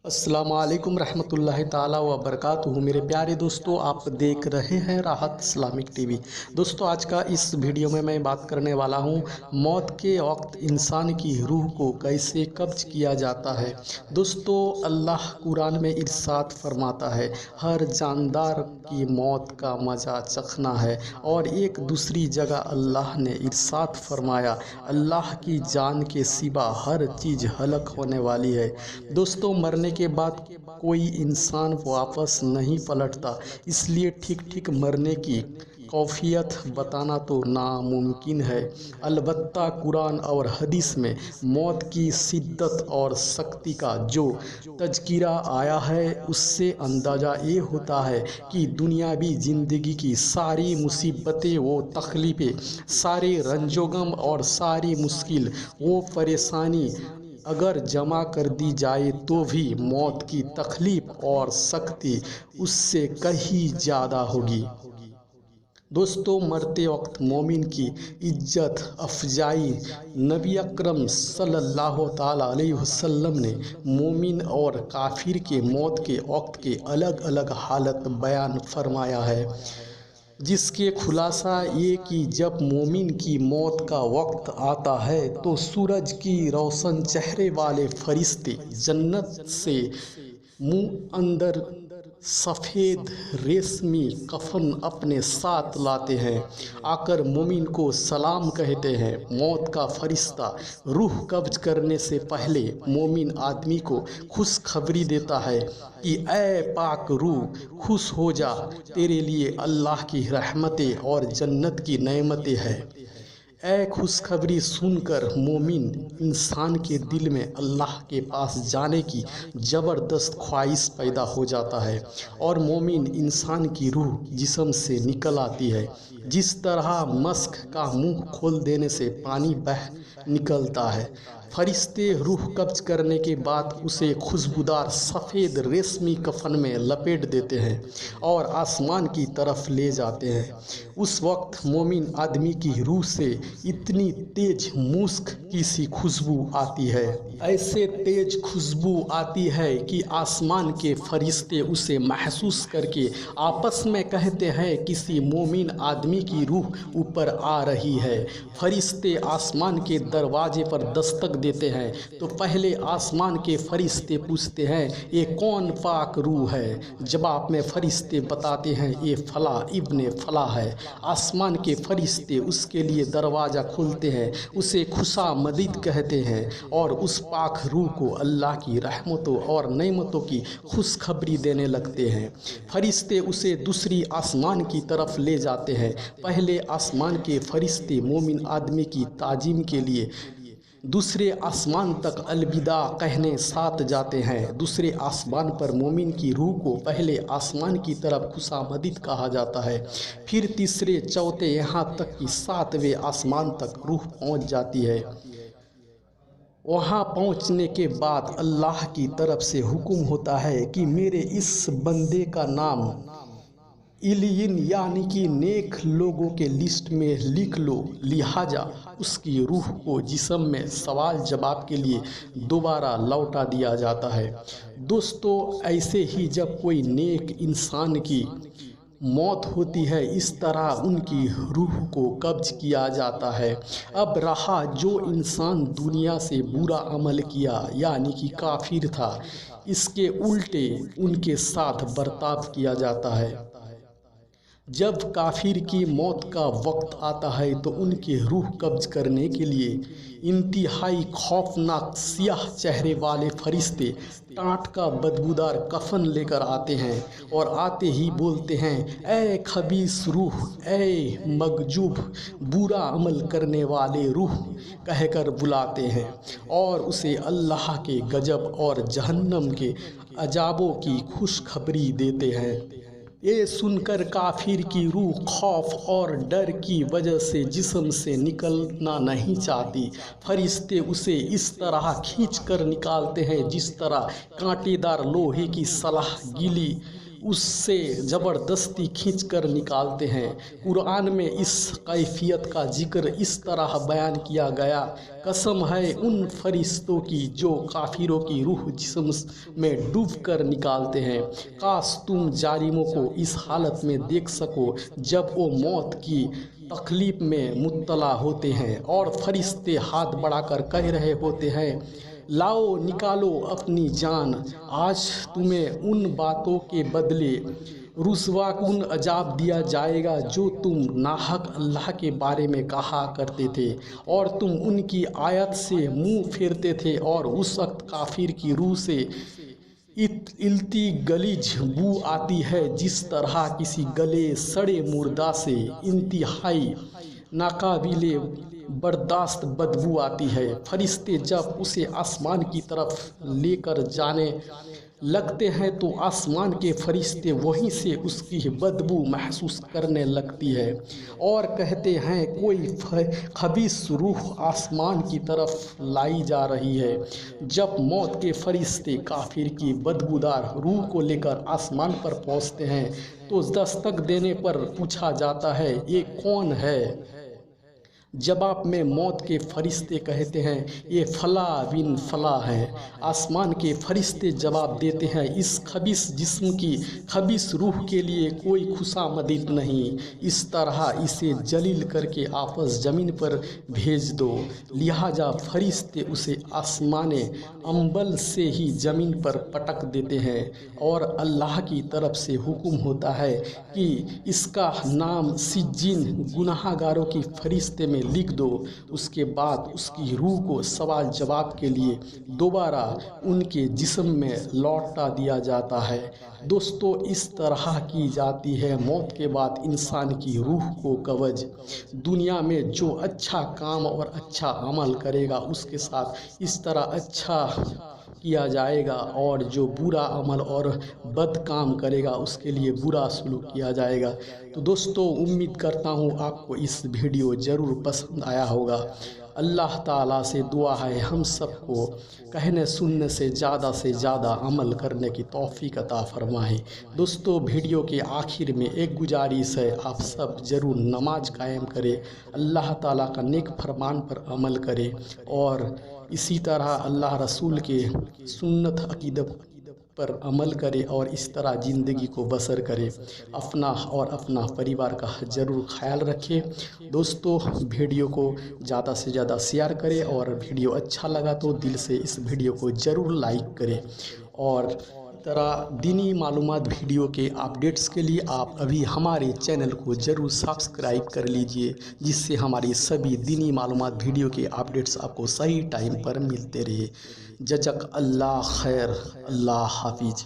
अस्सलाम वालेकुम रहमतुल्लाहि ताला व बरकातुहू। मेरे प्यारे दोस्तों, आप देख रहे हैं राहत इस्लामिक टीवी। दोस्तों, आज का इस वीडियो में मैं बात करने वाला हूं मौत के वक्त इंसान की रूह को कैसे कब्ज किया जाता है। दोस्तों, अल्लाह कुरान में इरशाद फरमाता है, हर जानदार की मौत का मज़ा चखना है। और एक दूसरी जगह अल्लाह ने इरशाद फरमाया, अल्लाह की जान के सिवा हर चीज़ हलक होने वाली है। दोस्तों, मरने के बाद कोई इंसान वापस नहीं पलटता, इसलिए ठीक ठीक मरने की कैफियत बताना तो नामुमकिन है। अलबत्ता कुरान और हदीस में मौत की शिद्दत और सख्ती का जो तज़किरा आया है, उससे अंदाज़ा ये होता है कि दुनियावी ज़िंदगी की सारी मुसीबतें व तकलीफ़ें, सारे रंजोगम और सारी मुश्किल व परेशानी अगर जमा कर दी जाए तो भी मौत की तकलीफ़ और सख्ती उससे कहीं ज़्यादा होगी। दोस्तों, मरते वक्त मोमिन की इज्जत अफजाई नबी अकरम सल्लल्लाहु ताला अलैहि वसल्लम ने मोमिन और काफिर के मौत के वक्त के अलग अलग हालत बयान फरमाया है, जिसके खुलासा ये कि जब मोमिन की मौत का वक्त आता है तो सूरज की रोशन चेहरे वाले फरिश्ते जन्नत से मुंह अंदर सफ़ेद रेशमी कफन अपने साथ लाते हैं, आकर मोमिन को सलाम कहते हैं। मौत का फरिश्ता रूह कब्ज करने से पहले मोमिन आदमी को खुशखबरी देता है कि ऐ पाक रूह, खुश हो जा, तेरे लिए अल्लाह की रहमतें और जन्नत की नेमतें हैं। ऐ खुशखबरी सुनकर मोमिन इंसान के दिल में अल्लाह के पास जाने की ज़बरदस्त ख्वाहिश पैदा हो जाता है और मोमिन इंसान की रूह जिस्म से निकल आती है। जिस तरह मस्क का मुंह खोल देने से पानी बह निकलता है, फरिश्ते रूह कब्ज करने के बाद उसे खुशबूदार सफ़ेद रेशमी कफन में लपेट देते हैं और आसमान की तरफ ले जाते हैं। उस वक्त मोमिन आदमी की रूह से इतनी तेज मुस्क की सी खुशबू आती है, ऐसे तेज खुशबू आती है कि आसमान के फरिश्ते उसे महसूस करके आपस में कहते हैं किसी मोमिन आदमी की रूह ऊपर आ रही है। फरिश्ते आसमान के दरवाजे पर दस्तक देते हैं तो पहले आसमान के फरिश्ते पूछते हैं, ये कौन पाक रूह है। जवाब में फरिश्ते बताते हैं, ये फला इब्ने फला है। आसमान के फरिश्ते उसके लिए दरवाज़ा खोलते हैं, उसे खुशामदीद कहते हैं और उस पाक रूह को अल्लाह की रहमतों और नेमतों की खुशखबरी देने लगते हैं। फरिश्ते उसे दूसरी आसमान की तरफ ले जाते हैं। पहले आसमान के फरिश्ते मोमिन आदमी की ताजीम के लिए दूसरे आसमान तक अलविदा कहने साथ जाते हैं। दूसरे आसमान पर मोमिन की रूह को पहले आसमान की तरफ खुशामदीद कहा जाता है, फिर तीसरे चौथे यहाँ तक कि सातवें आसमान तक रूह पहुँच जाती है। वहाँ पहुँचने के बाद अल्लाह की तरफ से हुक्म होता है कि मेरे इस बंदे का नाम इलियन यानी कि नेक लोगों के लिस्ट में लिख लो। लिहाजा उसकी रूह को जिस्म में सवाल जवाब के लिए दोबारा लौटा दिया जाता है। दोस्तों, ऐसे ही जब कोई नेक इंसान की मौत होती है, इस तरह उनकी रूह को कब्ज किया जाता है। अब रहा जो इंसान दुनिया से बुरा अमल किया यानी कि काफिर था, इसके उल्टे उनके साथ बर्ताव किया जाता है। जब काफिर की मौत का वक्त आता है तो उनके रूह कब्ज करने के लिए इंतहाई खौफनाक सियाह चेहरे वाले फरिश्ते टाट का बदबूदार कफन लेकर आते हैं और आते ही बोलते हैं, ऐ खबीस रूह, ऐ मगजूब बुरा अमल करने वाले रूह कहकर बुलाते हैं और उसे अल्लाह के गजब और जहन्नम के अजाबों की खुशखबरी देते हैं। ये सुनकर काफिर की रूह खौफ और डर की वजह से जिस्म से निकलना नहीं चाहती। फरिश्ते उसे इस तरह खींच कर निकालते हैं जिस तरह कांटेदार लोहे की सलाख गीली उससे ज़बरदस्ती खींच कर निकालते हैं। कुरान में इस कैफियत का जिक्र इस तरह बयान किया गया, कसम है उन फरिश्तों की जो काफिरों की रूह जिस्म में डूब कर निकालते हैं। काश तुम जालिमों को इस हालत में देख सको जब वो मौत की तकलीफ में मुब्तला होते हैं और फरिश्ते हाथ बढ़ाकर कह रहे होते हैं, लाओ निकालो अपनी जान, आज तुम्हें उन बातों के बदले रुस्वाकुन अजाब दिया जाएगा जो तुम नाहक अल्लाह के बारे में कहा करते थे और तुम उनकी आयत से मुंह फेरते थे। और उस वक्त काफिर की रूह से इल्ती गलीज बू आती है जिस तरह किसी गले सड़े मुर्दा से इंतहाई नाकाबिले बर्दाश्त बदबू आती है। फरिश्ते जब उसे आसमान की तरफ लेकर जाने लगते हैं तो आसमान के फरिश्ते वहीं से उसकी बदबू महसूस करने लगती है और कहते हैं कोई खबीस रूह आसमान की तरफ लाई जा रही है। जब मौत के फरिश्ते काफिर की बदबूदार रूह को लेकर आसमान पर पहुंचते हैं तो दस्तक देने पर पूछा जाता है, ये कौन है? जवाब में मौत के फरिश्ते कहते हैं, ये फला बिन फला है। आसमान के फरिश्ते जवाब देते हैं, इस खबीस जिस्म की खबीस रूह के लिए कोई खुशामदीद नहीं, इस तरह इसे जलील करके आपस ज़मीन पर भेज दो। लिहाजा फरिश्ते उसे आसमान अंबल से ही ज़मीन पर पटक देते हैं और अल्लाह की तरफ से हुक्म होता है कि इसका नाम सिज्जीन गुनाहगारों की फरिश्ते में लिख दो। उसके बाद उसकी रूह को सवाल जवाब के लिए दोबारा उनके जिस्म में लौटा दिया जाता है। दोस्तों, इस तरह की जाती है मौत के बाद इंसान की रूह को कवज। दुनिया में जो अच्छा काम और अच्छा अमल करेगा उसके साथ इस तरह अच्छा किया जाएगा और जो बुरा अमल और बद काम करेगा उसके लिए बुरा सलूक किया जाएगा। तो दोस्तों, उम्मीद करता हूँ आपको इस वीडियो ज़रूर पसंद आया होगा। अल्लाह ताला से दुआ है हम सबको कहने सुनने से ज़्यादा अमल करने की तौफीक अता फरमाए। दोस्तों, वीडियो के आखिर में एक गुजारिश है, आप सब ज़रूर नमाज कायम करें, अल्लाह ताला का नेक फरमान पर अमल करें और इसी तरह अल्लाह रसूल के सुन्नत अक़ीदत पर अमल करे और इस तरह ज़िंदगी को बसर करे। अपना और अपना परिवार का ज़रूर ख्याल रखें। दोस्तों, वीडियो को ज़्यादा से ज़्यादा शेयर करें और वीडियो अच्छा लगा तो दिल से इस वीडियो को ज़रूर लाइक करें। और तरह दीनी मालूमात वीडियो के अपडेट्स के लिए आप अभी हमारे चैनल को ज़रूर सब्सक्राइब कर लीजिए, जिससे हमारी सभी दीनी मालूमात वीडियो के अपडेट्स आपको सही टाइम पर मिलते रहे। जज़ाक अल्लाह खैर, अल्लाह हाफिज।